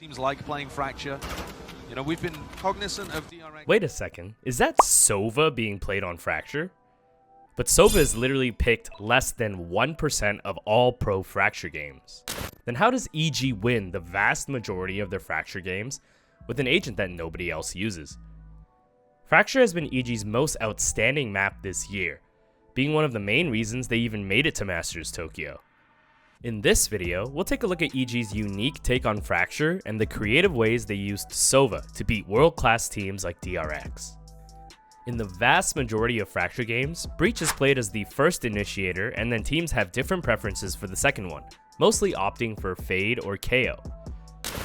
teams like playing Fracture. You know, we've been cognizant of DRX. Wait a second, is that Sova being played on Fracture? But Sova is literally picked less than 1% of all pro Fracture games. Then how does EG win the vast majority of their Fracture games with an agent that nobody else uses? Fracture has been EG's most outstanding map this year, being one of the main reasons they even made it to Masters Tokyo. In this video, we'll take a look at EG's unique take on Fracture and the creative ways they used Sova to beat world-class teams like DRX. In the vast majority of Fracture games, Breach is played as the first initiator, and then teams have different preferences for the second one, mostly opting for Fade or KO.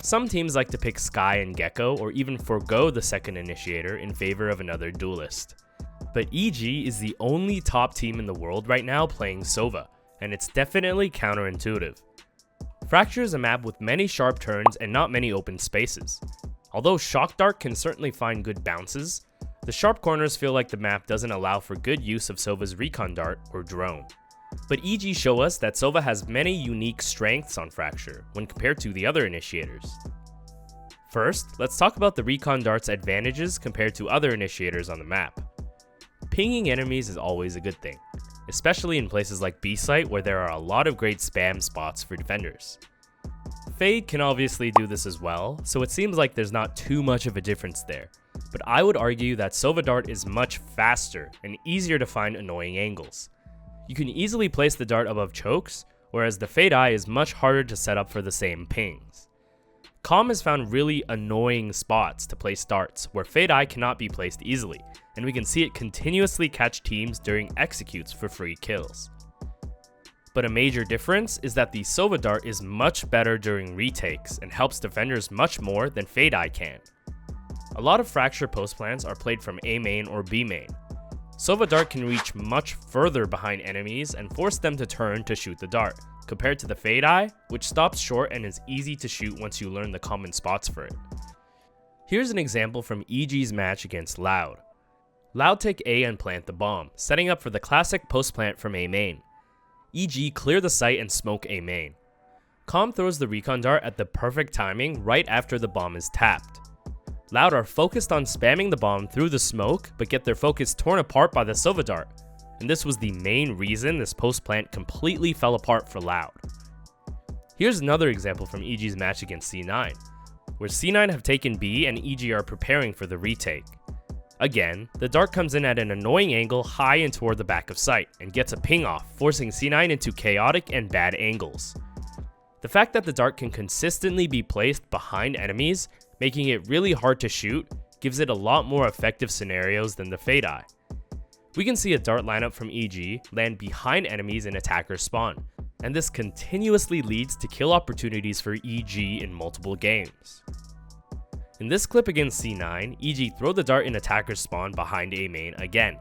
Some teams like to pick Skye and Gecko, or even forego the second initiator in favor of another duelist. But EG is the only top team in the world right now playing Sova, and it's definitely counterintuitive. Fracture is a map with many sharp turns and not many open spaces. Although Shock Dart can certainly find good bounces, the sharp corners feel like the map doesn't allow for good use of Sova's Recon Dart or Drone. But EG show us that Sova has many unique strengths on Fracture when compared to the other initiators. First, let's talk about the Recon Dart's advantages compared to other initiators on the map. Pinging enemies is always a good thing, especially in places like B-Site where there are a lot of great spam spots for defenders. Fade can obviously do this as well, so it seems like there's not too much of a difference there, but I would argue that Sova Dart is much faster and easier to find annoying angles. You can easily place the dart above chokes, whereas the Fade Eye is much harder to set up for the same pings. Calm has found really annoying spots to place darts where Fade Eye cannot be placed easily, and we can see it continuously catch teams during executes for free kills. But a major difference is that the Sova Dart is much better during retakes and helps defenders much more than Fade Eye can. A lot of Fracture post plans are played from A main or B main. Sova Dart can reach much further behind enemies and force them to turn to shoot the dart, compared to the Fade Eye, which stops short and is easy to shoot once you learn the common spots for it. Here's an example from EG's match against LOUD. LOUD take A and plant the bomb, setting up for the classic post plant from A main. EG clear the site and smoke A main. Calm throws the Recon Dart at the perfect timing right after the bomb is tapped. LOUD are focused on spamming the bomb through the smoke, but get their focus torn apart by the Sova Dart, and this was the main reason this post plant completely fell apart for LOUD. Here's another example from EG's match against C9, where C9 have taken B and EG are preparing for the retake. Again, the dart comes in at an annoying angle high and toward the back of sight, and gets a ping off, forcing C9 into chaotic and bad angles. The fact that the dart can consistently be placed behind enemies, making it really hard to shoot, gives it a lot more effective scenarios than the Fade Eye. We can see a dart lineup from EG land behind enemies in attacker spawn, and this continuously leads to kill opportunities for EG in multiple games. In this clip against C9, EG throw the dart in attacker spawn behind A main again.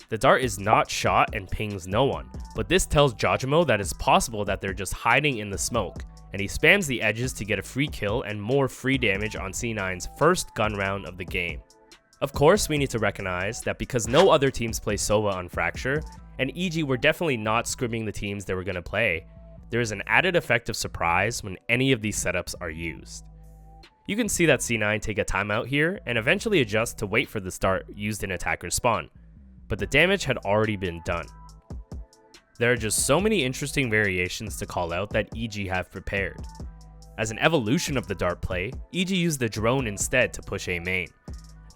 The dart is not shot and pings no one, but this tells Jajimo that it's possible that they're just hiding in the smoke, and he spams the edges to get a free kill and more free damage on C9's first gun round of the game. Of course, we need to recognize that because no other teams play Sova on Fracture, and EG were definitely not scrimming the teams they were going to play, there is an added effect of surprise when any of these setups are used. You can see that C9 take a timeout here and eventually adjust to wait for the start used in attacker spawn, but the damage had already been done. There are just so many interesting variations to call out that EG have prepared. As an evolution of the dart play, EG used the drone instead to push A main.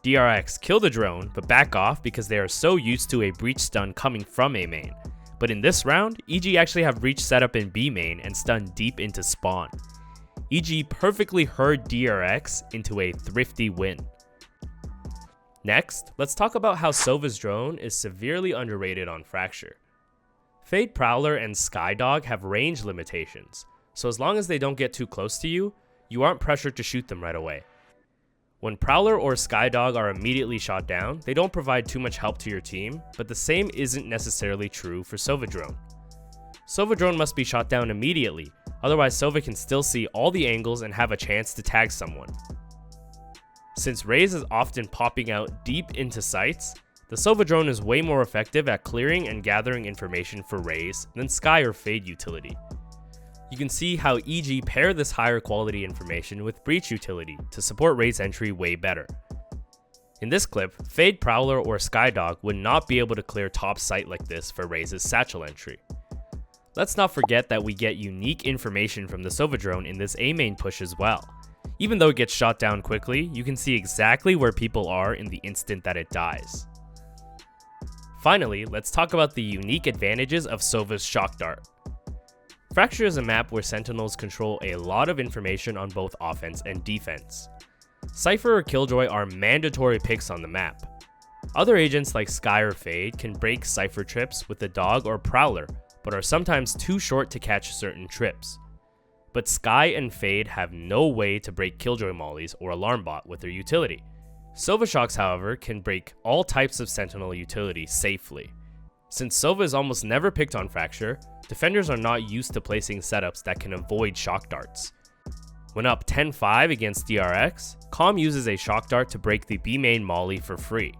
DRX kill the drone but back off because they are so used to a breach stun coming from A main. But in this round, EG actually have breach set up in B main and stun deep into spawn. EG perfectly herd DRX into a thrifty win. Next, let's talk about how Sova's drone is severely underrated on Fracture. Fade Prowler and Skydog have range limitations, so as long as they don't get too close to you, you aren't pressured to shoot them right away. When Prowler or Skydog are immediately shot down, they don't provide too much help to your team, but the same isn't necessarily true for Sova Drone. Sova Drone must be shot down immediately, otherwise Sova can still see all the angles and have a chance to tag someone. Since Raze is often popping out deep into sites, the Sova Drone is way more effective at clearing and gathering information for Raze than Skye or Fade utility. You can see how EG pair this higher quality information with Breach utility to support Raze entry way better. In this clip, Fade Prowler or Skydog would not be able to clear top sight like this for Raze's satchel entry. Let's not forget that we get unique information from the Sova drone in this A main push as well. Even though it gets shot down quickly, you can see exactly where people are in the instant that it dies. Finally, let's talk about the unique advantages of Sova's Shock Dart. Fracture is a map where Sentinels control a lot of information on both offense and defense. Cypher or Killjoy are mandatory picks on the map. Other agents like Sky or Fade can break Cypher trips with the Dog or Prowler, but are sometimes too short to catch certain trips. But Sky and Fade have no way to break Killjoy mollies or Alarm Bot with their utility. Sova Shocks, however, can break all types of Sentinel utility safely. Since Sova is almost never picked on Fracture, defenders are not used to placing setups that can avoid Shock Darts. When up 10-5 against DRX, Calm uses a Shock Dart to break the B main molly for free.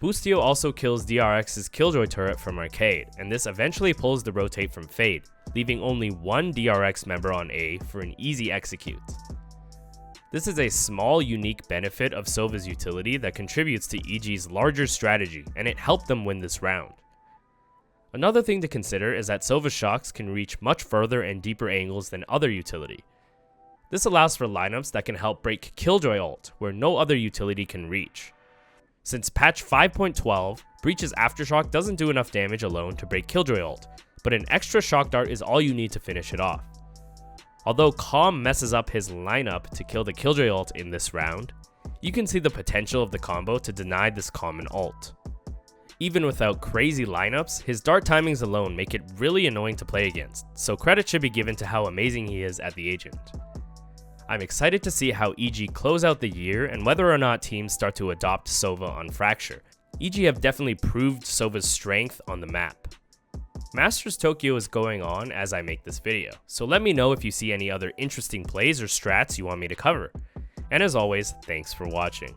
Boostio also kills DRX's Killjoy turret from Arcade, and this eventually pulls the rotate from Fade, leaving only one DRX member on A for an easy execute. This is a small unique benefit of Sova's utility that contributes to EG's larger strategy, and it helped them win this round. Another thing to consider is that Sova Shocks can reach much further and deeper angles than other utility. This allows for lineups that can help break Killjoy ult, where no other utility can reach. Since patch 5.12, Breach's Aftershock doesn't do enough damage alone to break Killjoy ult, but an extra Shock Dart is all you need to finish it off. Although Calm messes up his lineup to kill the Killjoy ult in this round, you can see the potential of the combo to deny this common ult. Even without crazy lineups, his dart timings alone make it really annoying to play against, so credit should be given to how amazing he is at the agent. I'm excited to see how EG close out the year and whether or not teams start to adopt Sova on Fracture. EG have definitely proved Sova's strength on the map. Masters Tokyo is going on as I make this video, so let me know if you see any other interesting plays or strats you want me to cover. And as always, thanks for watching.